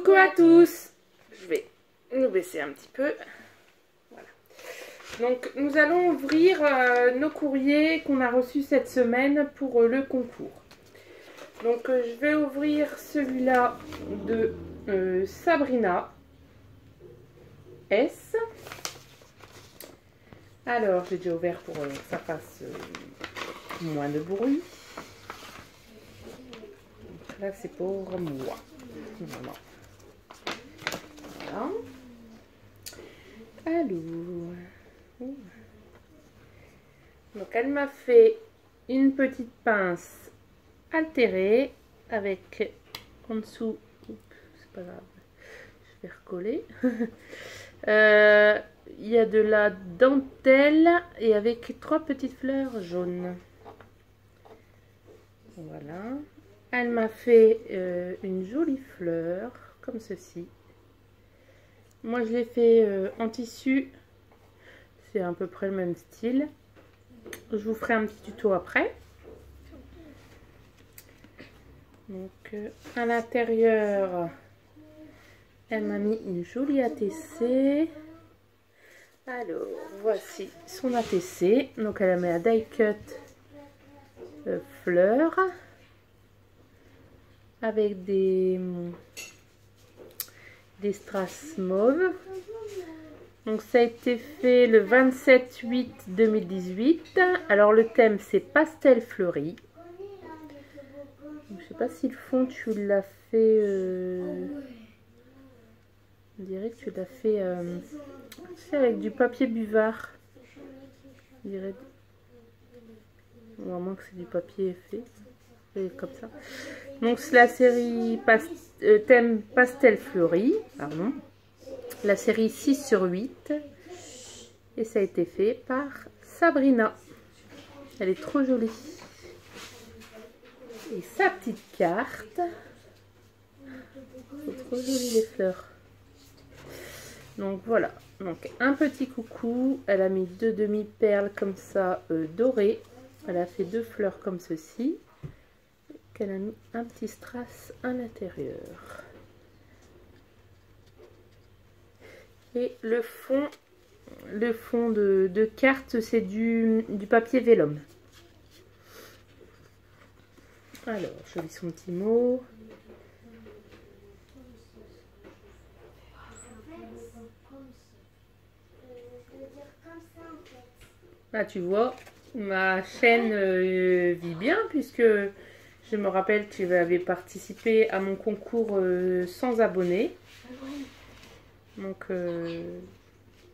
Coucou à tous. Je vais nous baisser un petit peu. Voilà. Donc nous allons ouvrir nos courriers qu'on a reçus cette semaine pour le concours. Donc je vais ouvrir celui-là de Sabrina S. Alors j'ai déjà ouvert pour que ça fasse moins de bruit. Donc, là c'est pour moi. Voilà. Alors, donc elle m'a fait une petite pince altérée avec en dessous, c'est pas grave, je vais recoller. Il y a de la dentelle et avec 3 petites fleurs jaunes. Voilà. Elle m'a fait une jolie fleur comme ceci. Moi je l'ai fait en tissu, c'est à peu près le même style. Je vous ferai un petit tuto après. Donc à l'intérieur, elle m'a mis une jolie ATC. Alors voici son ATC. Donc elle a mis un die cut fleurs avec des strass mauve. Donc ça a été fait le 27/8/2018. Alors le thème c'est pastel fleuri. Donc, je sais pas si le fond tu l'as fait. On dirait que tu l'as fait avec du papier buvard. On dirait. Ou à moins que c'est du papier fait. Comme ça. Donc c'est la série thème pastel fleuri, pardon. La série 6/8 et ça a été fait par Sabrina. Elle est trop jolie. Et sa petite carte. C'est trop joli les fleurs. Donc voilà. Donc un petit coucou. Elle a mis 2 demi-perles comme ça dorées. Elle a fait 2 fleurs comme ceci. Elle a mis un petit strass à l'intérieur. Et le fond de carte, c'est du papier vélum. Alors, je lis son petit mot. Ah, tu vois, ma chaîne vit bien puisque je me rappelle que tu avais participé à mon concours sans abonnés. Donc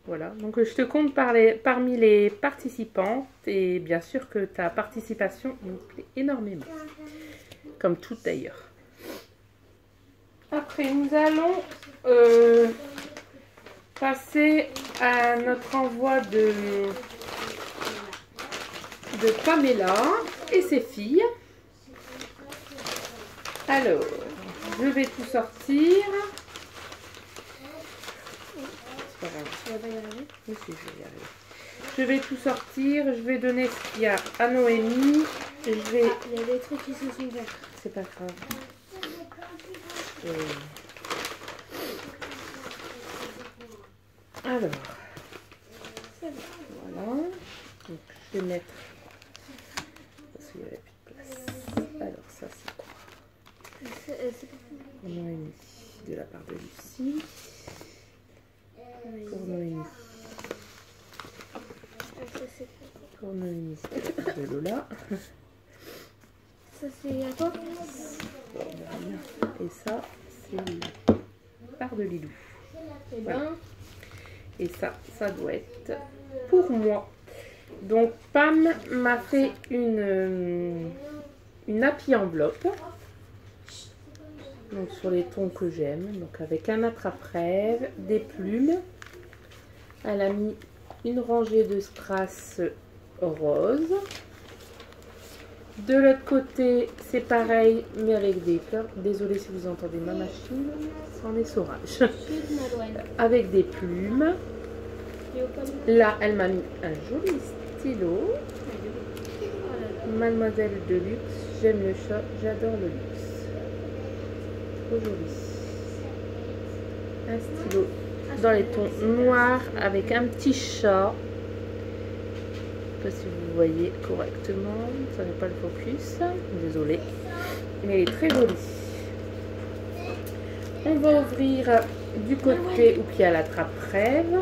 voilà, donc je te compte parmi les participantes et bien sûr que ta participation me plaît énormément, comme toutes d'ailleurs. Après nous allons passer à notre envoi de Pamela et ses filles. Alors, je vais tout sortir. Oui, si, je vais y arriver. Je vais tout sortir, je vais donner ce qu'il y a à Noémie. Il y a des trucs qui se sont ouverts. C'est pas grave. Alors, voilà. Donc, je vais mettre. Parce qu'il n'y avait plus de place. Alors, ça, c'est quoi? Pour Noémie, de la part de Lucie. Pour Noémie. Pour Noémie, c'est de Lola. Ça c'est à toi? Et ça, c'est part de Lilou. Et voilà. Et ça doit être pour moi. Donc Pam m'a fait une happy enveloppe. Donc sur les tons que j'aime. Donc avec un attrape-rêve, des plumes. Elle a mis une rangée de strass rose. De l'autre côté, c'est pareil, mais avec des fleurs. Désolée si vous entendez ma machine, c'en est saurage. Avec des plumes. Là, elle m'a mis un joli stylo. Mademoiselle de luxe, j'aime le chat, j'adore le luxe. Trop joli. Un stylo dans les tons noirs avec un petit chat. Je ne sais pas si vous voyez correctement, ça n'est pas le focus, désolée, mais elle est très jolie. On va ouvrir du côté où il y a la trappe-rêve.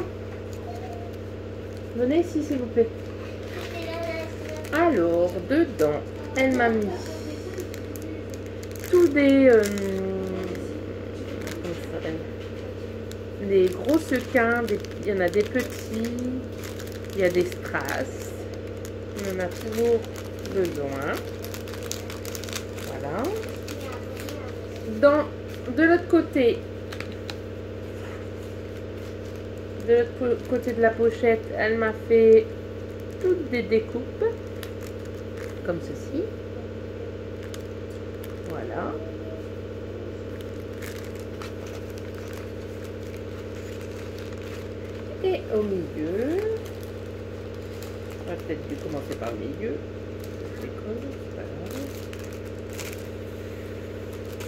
Venez ici s'il vous plaît. Alors, dedans, elle m'a mis tous des gros sequins, il y en a des petits, il y a des strass, on en a toujours besoin. Voilà. De l'autre côté de la pochette, elle m'a fait toutes des découpes comme ceci. Voilà. Et au milieu, on va peut-être dû commencer par le milieu.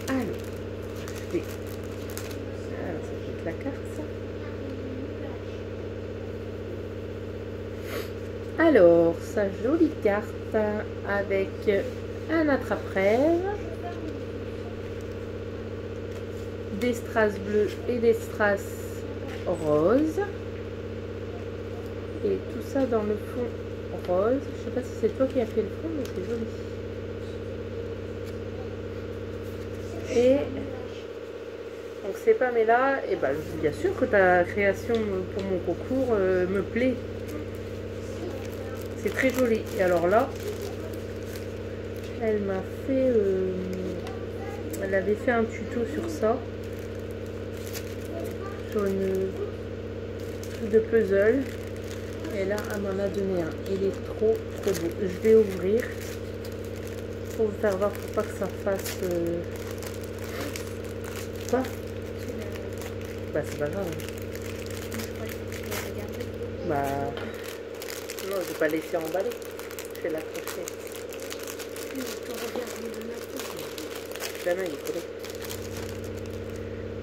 Alors, je vais... Alors, ça fait la carte, ça. Alors, sa jolie carte avec un attrape-rêve, des strass bleus et des strass roses. Et tout ça dans le fond rose. Je sais pas si c'est toi qui as fait le fond, mais c'est joli. Et donc c'est Pamela. Et ben bien sûr que ta création pour mon concours me plaît. C'est très joli. Et alors là, elle m'a fait... elle avait fait un tuto sur ça. Sur une truc de puzzle. Et là, elle m'en a donné un. Il est trop beau. Je vais ouvrir pour vous faire voir pour pas que ça fasse... Quoi? Bah c'est pas grave. Bah... Non, je vais pas laisser emballer. Je vais l'accrocher. La main, il est collé.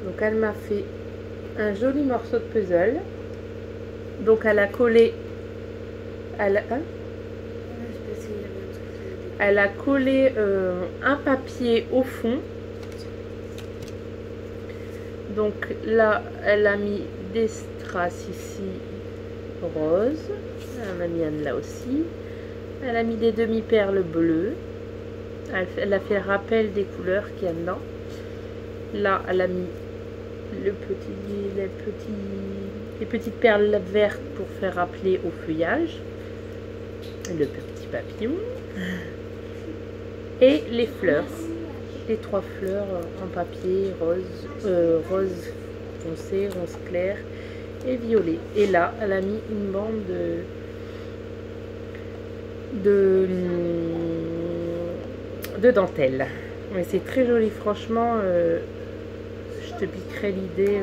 Donc elle m'a fait un joli morceau de puzzle. Donc elle a collé... Elle a collé un papier au fond. Donc là, elle a mis des strass ici roses. Elle a mis un là aussi. Elle a mis des demi-perles bleues. Elle a fait le rappel des couleurs qu'il y a dedans. Là, elle a mis les petites perles vertes pour faire rappeler au feuillage. Le petit papillon. Et les fleurs. Les 3 fleurs en papier rose foncé, rose clair et violet. Et là, elle a mis une bande de dentelle. Mais c'est très joli, franchement. Je te piquerai l'idée.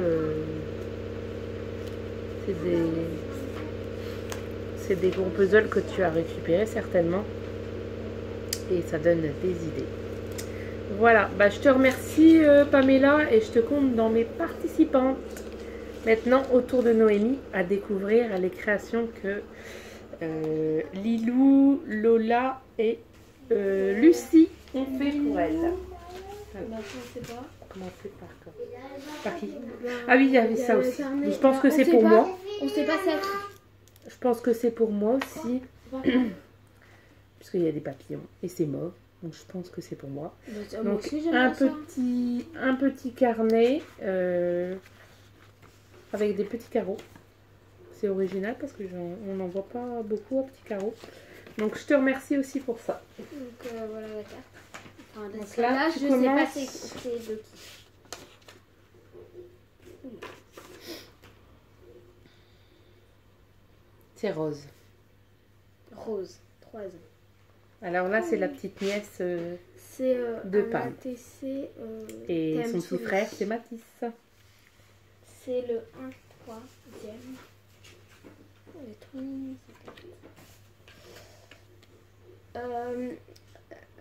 C'est des gros puzzles que tu as récupérés certainement. Et ça donne des idées. Voilà, bah, je te remercie Pamela et je te compte dans mes participantes. Maintenant, autour de Noémie, à découvrir les créations que Lilou, Lola et Lucie ont fait pour elle. Commencer par quoi? Par qui? Ah oui, il y avait ça aussi. Je pense que c'est pour moi. On sait pas ça. Je pense que c'est pour moi aussi. Parce qu'il y a des papillons et c'est mauve. Donc je pense que c'est pour moi. Donc un petit carnet avec des petits carreaux. C'est original parce que on n'en voit pas beaucoup à petits carreaux. Donc je te remercie aussi pour ça. Donc voilà la carte. Enfin, donc là, je sais pas c'est de qui. C'est rose. Rose, 3 ans. Alors là, c'est la petite nièce de Pam. Et son petit frère, c'est Mathis. C'est le 1/3e. Elle est trop mignonne cette carte.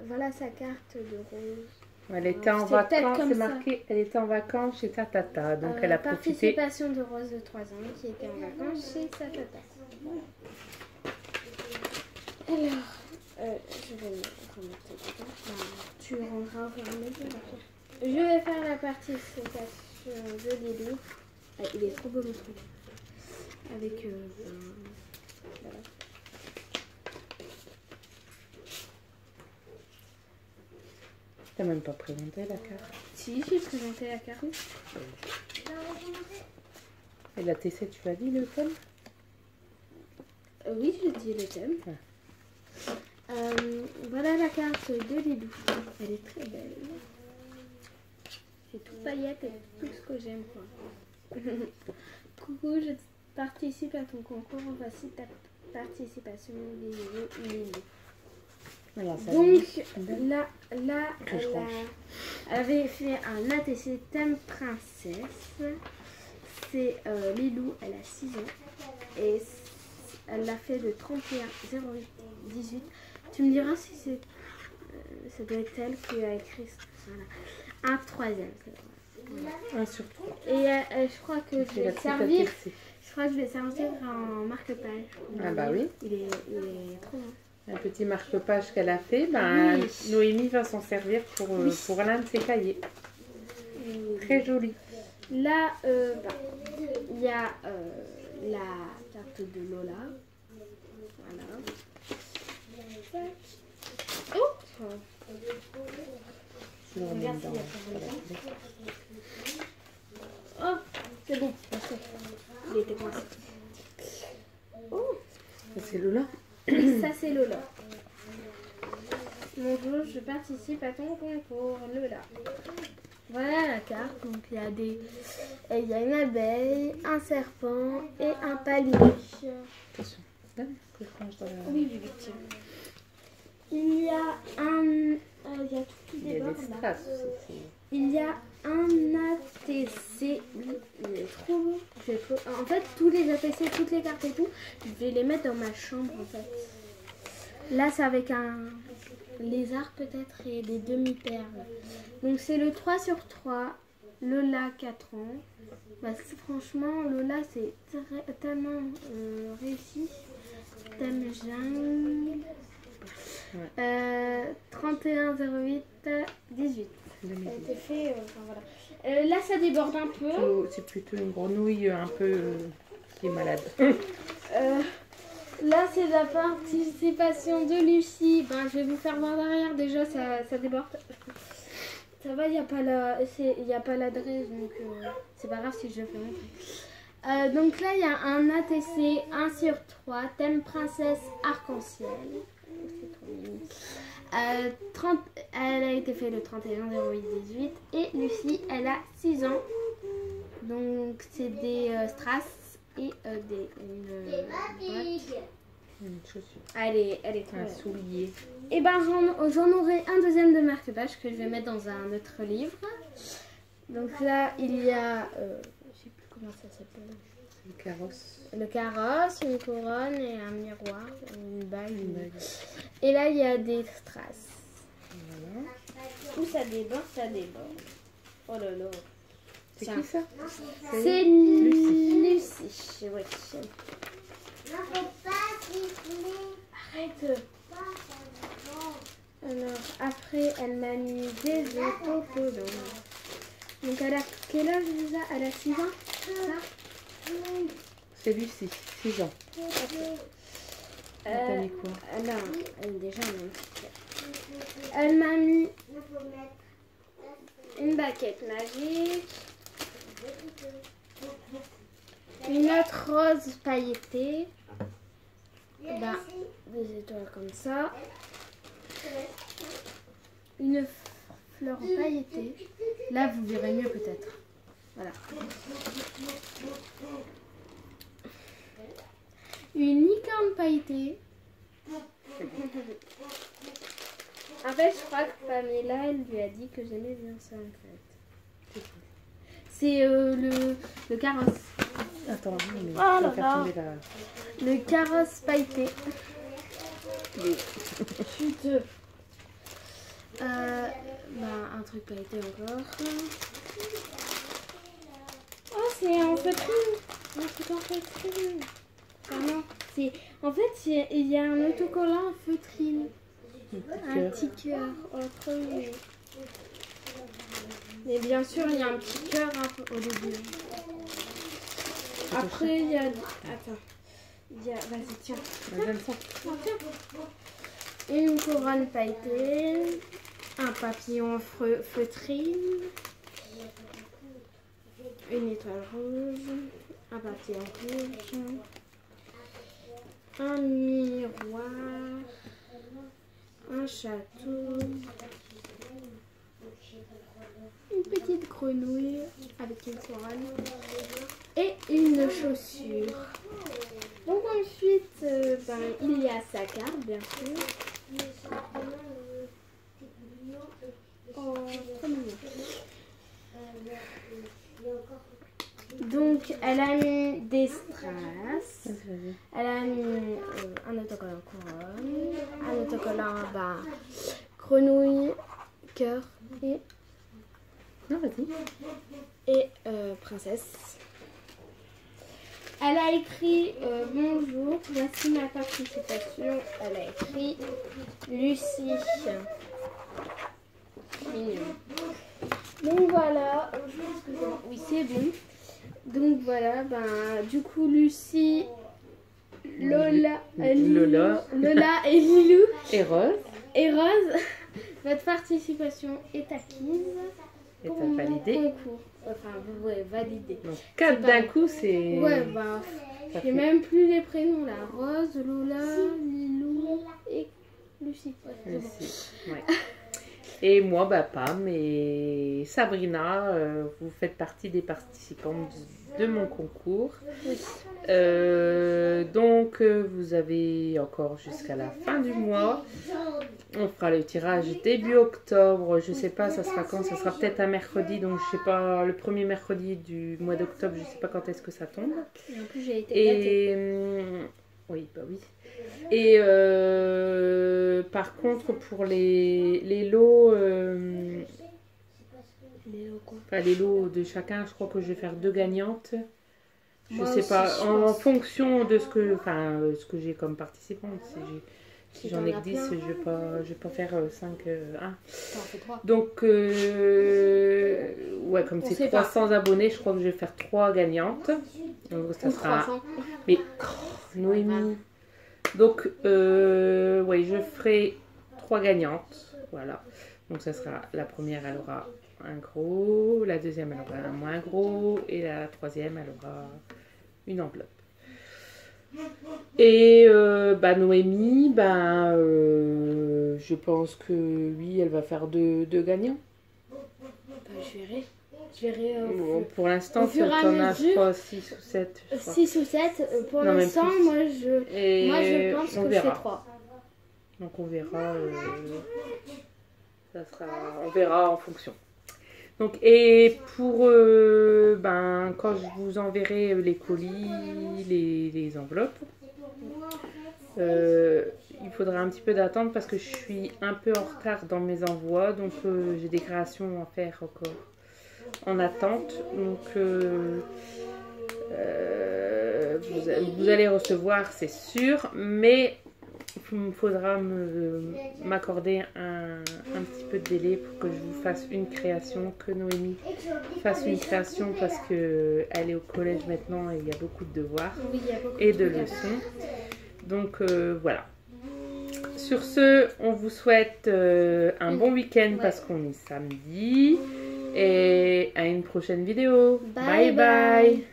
Voilà sa carte de rose. Elle était en C'était peut-être vacances, comme c'est ça. marqué, elle était en vacances chez sa tata, donc elle a profité. Participation de Rose de 3 ans qui était en vacances chez sa tata. Alors, je vais me remettre dedans. Tu rendras au fur et à mesure. Je vais faire la participation de Lilou. Ah, il est trop beau le truc. Avec voilà. T'as même pas présenté la carte. Si, j'ai présenté la carte. Et la T7, tu as dit le thème? Oui, je dis le thème. Voilà la carte de Lilou. Elle est très belle. C'est tout paillette et tout ce que j'aime, quoi. Coucou, je participe à ton concours. Voici ta participation, Lilou. Voilà, ça Donc, dit. là elle avait fait un ATC thème princesse. C'est Lilou, elle a 6 ans. Et elle l'a fait le 31/08/18. Tu me diras si c'est... ça doit être elle qui a écrit ça. Voilà. Un troisième. Voilà. 1 sur 3. Et je crois que je vais servir. Je crois que je vais servir en marque-page. Ah bah oui. Il est trop bon. Un petit marque-page qu'elle a fait. Ben, Oui. Noémie va s'en servir pour l'un de ses cahiers. Très joli. Là, il y a la carte de Lola. Voilà. Oh, Je le remets regarde dedans. s'il y a pas oh, c'est bon. Il était coincé. Oh, Ça, c'est Lola. ça c'est Lola. Bonjour, je participe à ton concours, Lola. Voilà la carte. Donc il y a une abeille, un serpent et un palier. Attention. Donne, que je range dans la... Oui, oui, tiens. Il y a un... il y a tout qui Il y a déborde des là. strass aussi. Il y a un ATC. Oui, il est trop beau. En fait, tous les ATC, toutes les cartes et tout, je vais les mettre dans ma chambre en fait. Là, c'est avec un lézard peut-être et des demi-perles. Donc, c'est le 3 sur 3. Lola, 4 ans. Bah, franchement, Lola, c'est tellement réussi. Thème jungle. 31/08/18. Elle a été fait, voilà. Là, ça déborde un peu. C'est plutôt une grenouille un peu qui est malade. Là, c'est la participation de Lucie. Ben, je vais vous faire voir derrière. Déjà, ça déborde. Ça va, il n'y a pas l'adresse, donc c'est pas grave si je le fais montrer. Donc là, il y a un ATC 1 sur 3, thème princesse arc-en-ciel. C'est trop mignon. Elle a été faite le 31/08/18 et Lucie, elle a 6 ans. Donc c'est des strass et une botte. Une chaussure. Elle est trop Un belle. soulier. Et ben j'en aurai un deuxième de marque-page que je vais mettre dans un autre livre. Donc là, il y a... je sais plus comment ça s'appelle. Le carrosse. Le carrosse, une couronne et un miroir, une bague. Et là, il y a des strass. Voilà. Où ça déborde, ça déborde. Oh là là. C'est Tiens. qui ça? C'est Lucie. Oui. Arrête. Alors, après, elle m'a mis des autocollants. Donc, elle a quel âge déjà? Elle a 6 ans, ça? C'est Lucie, 6 ans. T'as mis quoi? Non, déjà, non. Elle m'a mis une baguette magique, une autre rose pailletée, ben, des étoiles comme ça, une fleur pailletée. Là, vous verrez mieux peut-être. Voilà. Une licorne pailletée. En fait, je crois que Pamela, elle lui a dit que j'aimais bien ça en fait. C'est le carrosse. Attends, mais Oh là on va faire là. tomber la... Le carrosse pailleté. Chuteux. un truc pailleté encore. Oh, c'est en feutrine. Un truc en feutrine. Ah non, c'est... En fait, il y a un autocollant en feutrine. Un petit cœur. Oh, trop mignon. Mais bien sûr, il y a un petit cœur au début. Après, il y a... Attends. Il y a... Vas-y, tiens. Donne ça. Une couronne pailletée. Un papillon feutrine. Une étoile rouge. Un papillon rouge. Un miroir. Un château. Une petite grenouille avec une couronne. Et une chaussure. Donc ensuite, il y a sa carte, bien sûr. Oh, trop mignon. Donc, elle a mis des strass. Elle a mis un autocollant couronne. Un autocollant grenouille, cœur et... Non, vas-y. Et princesse. Elle a écrit bonjour, voici ma participation. Elle a écrit Lucie. Mignon. Donc voilà, oui c'est bon. Donc voilà, du coup Lucie, Lola et Lilou et Rose, votre participation est acquise. Et t'as validé. Concours. Enfin, ouais, validé. Donc 4 d'un coup, c'est... Ouais, j'ai même plus les prénoms là. Rose, Lola, Lilou et Lucie. Ouais, Lucie, ouais. Et moi, Pam et Sabrina, vous faites partie des participants de mon concours. Oui. Donc, vous avez encore jusqu'à la fin du mois. On fera le tirage début octobre. Je sais pas, ça sera quand? Ça sera peut-être un mercredi. Donc, je sais pas, le premier mercredi du mois d'octobre, je sais pas quand est-ce que ça tombe. Et en plus, j'ai été gâtée. Oui, oui. Et par contre, pour les lots, les lots de chacun, je crois que je vais faire 2 gagnantes. Je sais pas, en fonction de ce que j'ai comme participante. Si j'en ai que 10, je vais pas faire 5, 1. Donc, ouais, comme c'est 300 abonnés, je crois que je vais faire 3 gagnantes. Donc, ça sera... 300. Mais, Noémie... Donc, ouais, je ferai 3 gagnantes. Voilà. Donc, ça sera la première, elle aura un gros. La deuxième, elle aura un moins gros. Et la troisième, elle aura une enveloppe. Et Noémie, je pense que oui, elle va faire 2 gagnants. Je verrai. Bon, pour l'instant, tu en as, je crois, 6 ou 7. 6 ou 7. Pour l'instant, moi, je pense que c'est 3. Donc, on verra. On verra en fonction. Donc, et pour quand je vous enverrai les colis, les enveloppes, il faudra un petit peu d'attente parce que je suis un peu en retard dans mes envois. Donc, j'ai des créations à faire encore en attente, donc vous allez recevoir, c'est sûr, mais il faudra m'accorder un petit peu de délai pour que je vous fasse une création, que Noémie fasse une création parce qu'elle est au collège maintenant et il y a beaucoup de devoirs et de leçons. Donc voilà. Sur ce, on vous souhaite un bon week-end parce qu'on est samedi. Et à une prochaine vidéo. Bye bye.